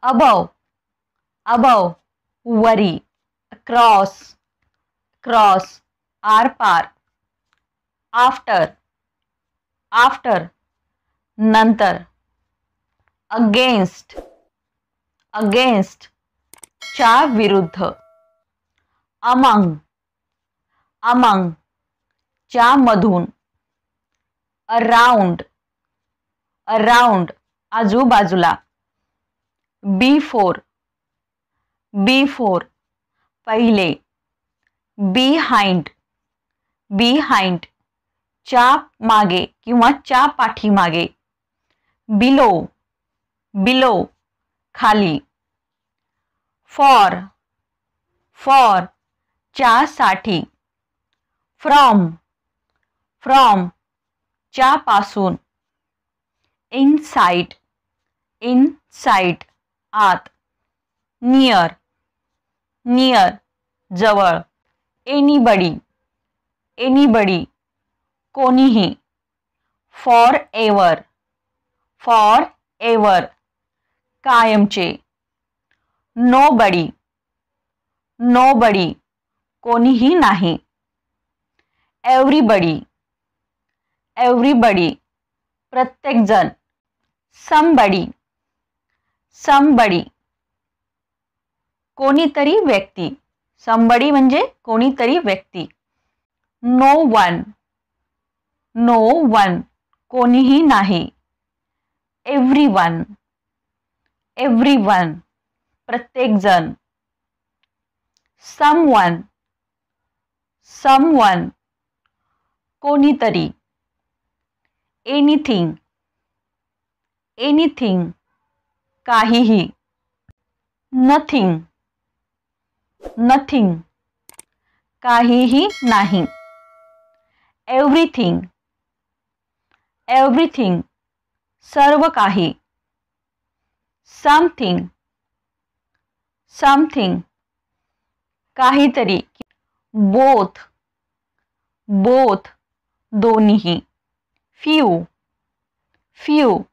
above, above, worry, cross, cross, आर पार, after, after, नंतर, against, against, च्या विरुद्ध, among, among, च्या मधून, around, around, आजूबाजूला, before, before, पहिले, behind, behind, च्या मागे किंवा च्या पाठीमागे, below, below, खाली, for, for, च्या साठी, from, from, च्या पासून, inside, inside, आत, near, near, जवळ, anybody, anybody, कोणीही, forever, forever, कायमचे, nobody, nobody, कोणीही नाही, everybody, everybody, प्रत्येकजण, somebody, somebody, कोणीतरी व्यक्ती, somebody म्हणजे कोणीतरी व्यक्ती, no one, no one, कोणीही नाही, everyone, everyone, प्रत्येकजण, someone, someone, कोणीतरी, anything, anything, काहीही, nothing, nothing, काहीही नाही, everything, everything, सर्व काही, something, something, काहीतरी, both, both, दोन्ही, few, few,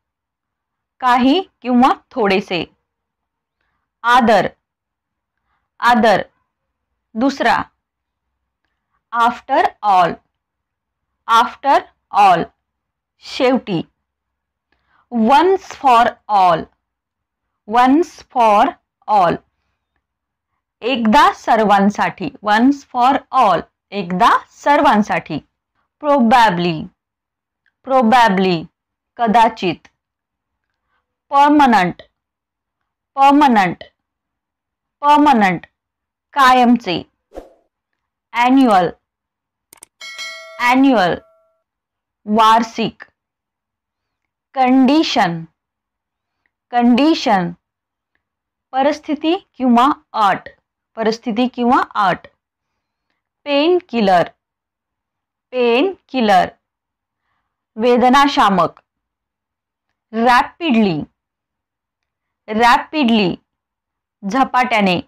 काही किंवा थोडेसे, other, other, दुसरा, after all, after all, शेवटी, once for all, once for all, एकदा सर्वांसाठी, once for all, एकदा सर्वांसाठी, probably, probably, कदाचित, permanent, permanent, permanent, कायमचे, annual, annual, वार्षिक, condition, condition, परिस्थिती किंवा अट, परिस्थिती किंवा अट, पेन किलर, पेन किलर, वेदनाशामक, रॅपिडली, रॅपिडली, झपाट्याने,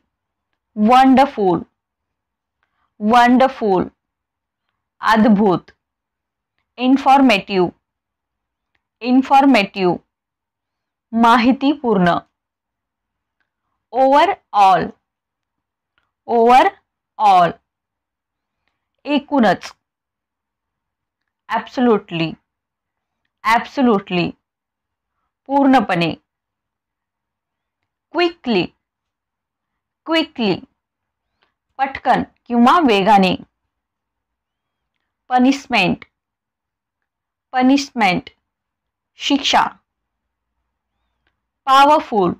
वंडरफुल, वंडरफुल, अद्भुत, इन्फॉर्मेटिव्ह, इन्फॉर्मेटिव्ह, माहितीपूर्ण, ओव्हरऑल, ओव्हरऑल, एकूणच, ॲब्सोल्युटली, ॲब्सोल्युटली, पूर्णपणे, क्विकली, क्विकली, पटकन किंवा वेगाने, पनिशमेंट, पनिशमेंट, शिक्षा, पॉवरफुल,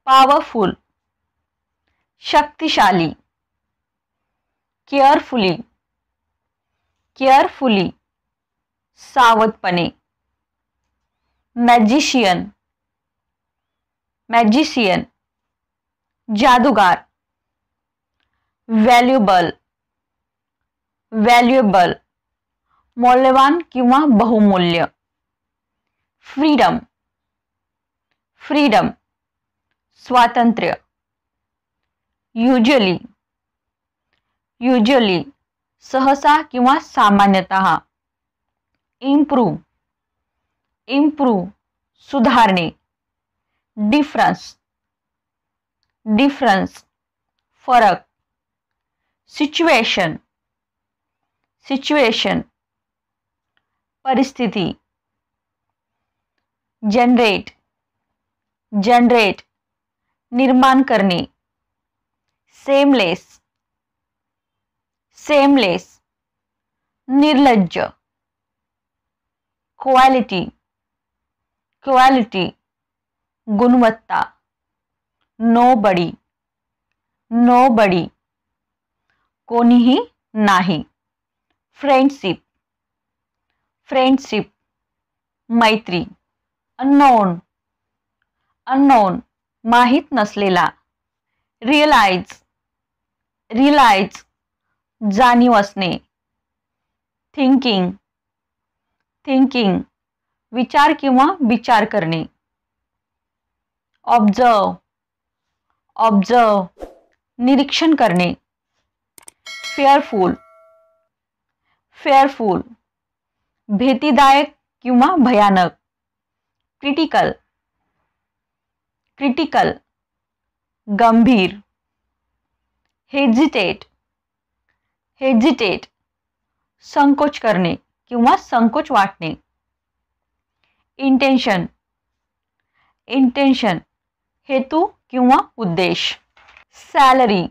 पॉवरफुल, शक्तिशाली, केअरफुली, केअरफुली, सावधपणे, मॅजिशियन, मॅजिशियन, जादूगार, व्हॅल्युएबल, व्हॅल्युएबल, मौल्यवान किंवा बहुमूल्य, फ्रीडम, फ्रीडम, स्वातंत्र्य, युजुअली, युजुअली, सहसा किंवा सामान्यतः, इम्प्रूव्ह, इम्प्रूव्ह, सुधारणे, डिफरन्स, डिफरन्स फरक. सिच्युएशन, सिच्युएशन परिस्थिती. जनरेट, जनरेट निर्माण करणे. सेमलेस, सेमलेस निर्लज्ज. क्वालिटी, क्वालिटी गुणवत्ता. नोबडी, नोबडी कोणीही नाही. फ्रेंडशिप, फ्रेंडशिप मैत्री. अननोन, अननोन माहीत नसलेला. रिअलाइज, रिअलाइज जाणीव असणे. थिंकिंग, थिंकिंग विचार किंवा विचार करणे. ऑब्झर्व, ऑब्झर्व निरीक्षण करणे. फेअरफुल, फेअरफुल भीतीदायक किंवा भयानक. क्रिटिकल, क्रिटिकल गंभीर. हेजिटेट, हेजिटेट संकोच करणे किंवा संकोच वाटणे. इंटेन्शन, इंटेन्शन हेतू किंवा उद्देश. सॅलरी,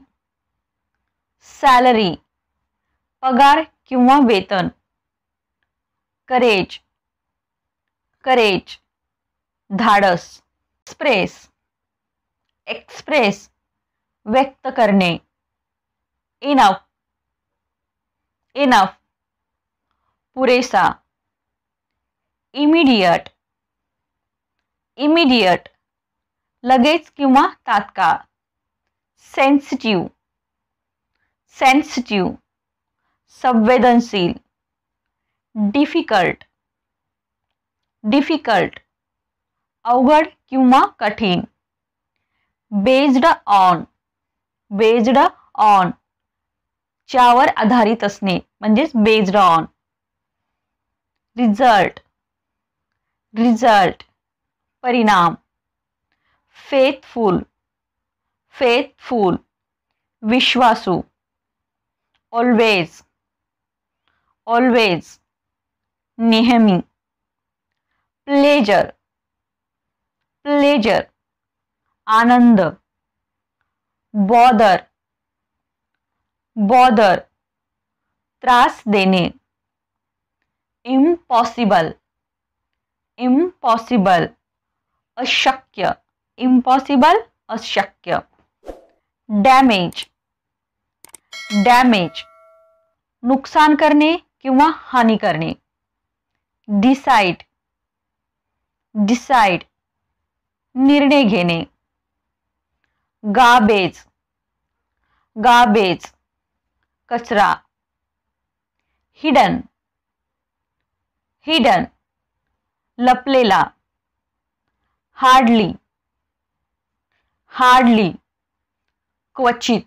सॅलरी पगार किंवा वेतन. करेज, करेज धाडस. एक्सप्रेस, एक्सप्रेस व्यक्त करणे. इनफ, इनफ पुरेसा. इमिडियट, इमिडियट लगेच किंवा तात्काळ. सेन्सिटिव्ह, सेन्सिटिव्ह संवेदनशील. डिफिकल्ट, डिफिकल्ट अवघड किंवा कठीण. बेस्ड ऑन, बेस्ड ऑन च्यावर आधारित असणे म्हणजेच बेस्ड ऑन. रिझल्ट, रिझल्ट परिणाम. फेथफुल, फेथफुल विश्वासू. ऑलवेज, ऑलवेज नेहमी. प्लेजर, प्लेजर आनंद. बॉदर, बॉदर त्रास देणे. इम्पॉसिबल, इम्पॉसिबल अशक्य. इम्पॉसिबल अशक्य. डॅमेज, डॅमेज नुकसान करणे किंवा हानी करणे. डिसाइड, डिसाइड निर्णय घेणे. गार्बेज, गार्बेज कचरा. हिडन, हिडन लपलेला. हार्डली, हार्डली क्वचित.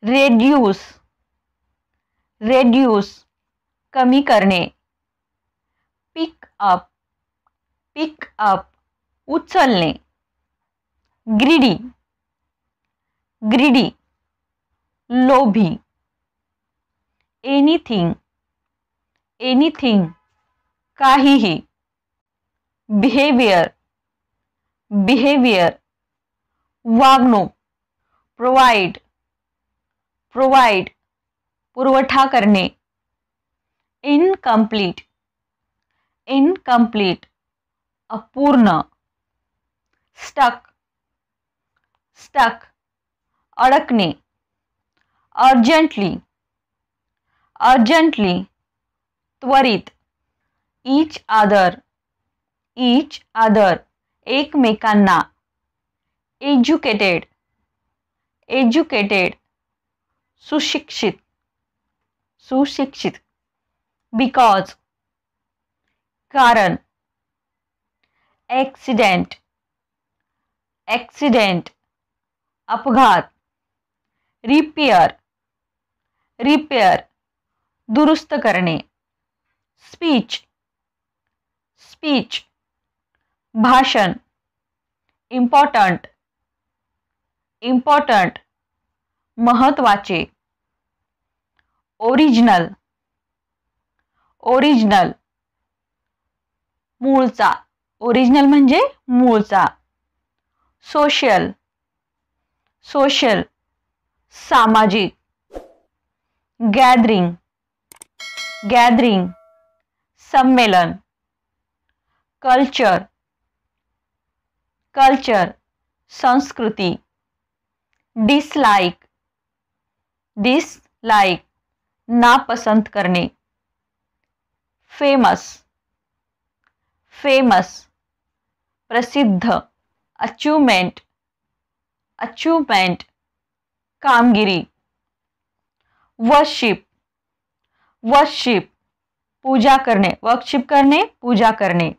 रेड्यूस, रेड्यूस कमी करणे. पिक अप, पिक अप उचलणे. ग्रीडी, ग्रीडी लोभी. एनिथिंग, एनिथिंग काहीही. बिहेवियर, बिहेवियर वागणूक. प्रोवाइड, प्रोवाइड पुरवठा करणे. इनकम्प्लीट, इनकम्प्लीट अपूर्ण. स्टक, स्टक अडकणे. अर्जंटली, अर्जंटली त्वरित. ईच अदर, ईच अदर एकमेकांना. एज्युकेटेड, एज्युकेटेड सुशिक्षित, सुशिक्षित. बिकॉज कारण. ॲक्सिडेंट, ॲक्सिडेंट अपघात. रिपेअर, रिपेअर दुरुस्त करणे. स्पीच, स्पीच भाषण, इम्पॉर्टंट, इम्पॉर्टंट, महत्वाचे, ओरिजिनल, ओरिजिनल, मूळचा, ओरिजिनल म्हणजे मूळचा, सोशल, सोशल, सामाजिक, गॅदरिंग, गॅदरिंग, संमेलन, कल्चर, कल्चर, संस्कृती, डिसलाइक, डिसलाइक, नापसंत करणे, फेमस, फेमस, प्रसिद्ध, अचीवमेंट, अचीवमेंट, कामगिरी, वर्शिप, वर्शिप, पूजा करणे, वर्शिप करणे, पूजा करणे,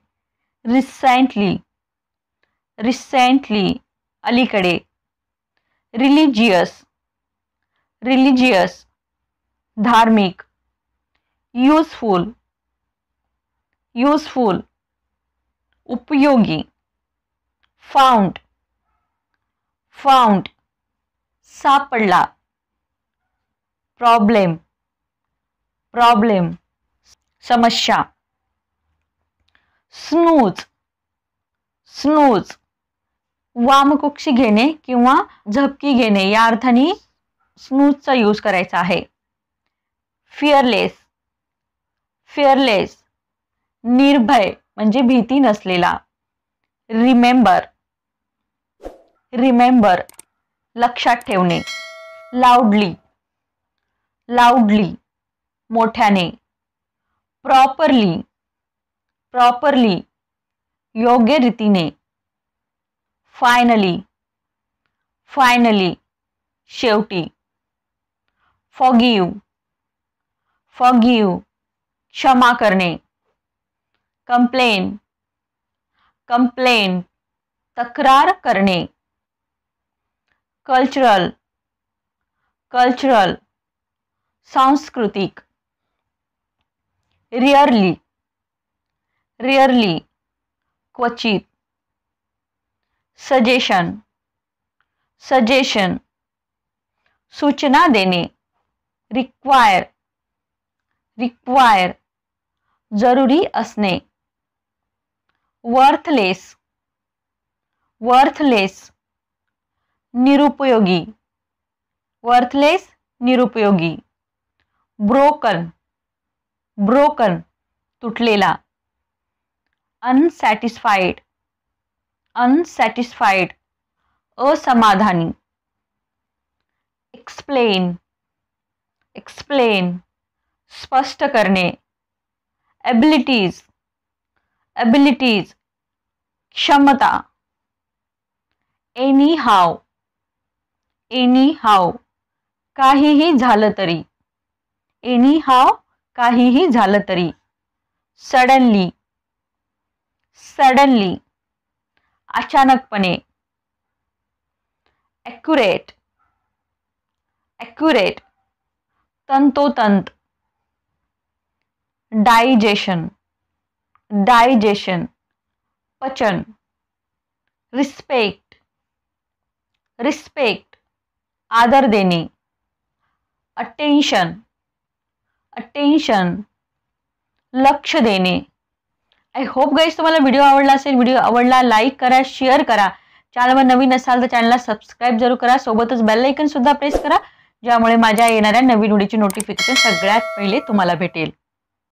रिसेंटली, रिसेंटली, अलीकडे, रिलिजियस, रिलिजियस, धार्मिक, यूजफुल, यूजफुल, उपयोगी, फाउंड, फाउंड, सापडला, प्रॉब्लेम, प्रॉब्लेम, समस्या, स्नूज, स्नूज, वामकुक्षी घेणे किंवा झपकी घेणे या अर्थाने स्नूजचा यूज करायचा आहे. फिअरलेस, फिअरलेस, निर्भय म्हणजे भीती नसलेला. रिमेंबर, रिमेंबर, लक्षात ठेवणे. लाऊडली, लाऊडली, मोठ्याने. प्रॉपरली, प्रॉपरली, योग्य रीतीने. फायनली, फायनली, शेवटी. फॉरगिव्ह, फॉरगिव्ह, क्षमा करणे. कंप्लेन, कंप्लेन, तक्रार करणे. कल्चरल, कल्चरल, सांस्कृतिक. रिअरली, रिअरली, क्वचित. सजेशन, सजेशन, सूचना देणे. रिक्वायर, रिक्वायर, जरुरी असणे. वर्थलेस, वर्थलेस, निरुपयोगी. वर्थलेस, निरुपयोगी. ब्रोकन, ब्रोकन, तुटलेला. अनसॅटिस्फाईड, अनसॅटिस्फाईड, असमाधानी. एक्सप्लेन, एक्सप्लेन, स्पष्ट करणे. एबिलिटीज, एबिलिटीज, क्षमता. एनी हाव, एनी हाव, काहीही झालं तरी. एनी हाव, काहीही झालं तरी. सडनली, सडनली, अचानकपणे. ॲक्युरेट, ॲक्युरेट, तंतोतंत. डायजेशन, डायजेशन, पचन. रिस्पेक्ट, रिस्पेक्ट, आदर देणे. अटेन्शन, अटेन्शन, लक्ष देणे. आय होप गाईज तुम्हाला व्हिडिओ आवडला असेल. व्हिडिओ आवडला लाईक करा, शेअर करा. चॅनलवर नवीन असाल तर चॅनलला सबस्क्राईब जरूर करा. सोबतच बेल आयकन सुद्धा प्रेस करा, ज्यामुळे माझ्या येणाऱ्या नवीन व्हिडिओची नोटिफिकेशन सगळ्यात पहिले तुम्हाला भेटेल.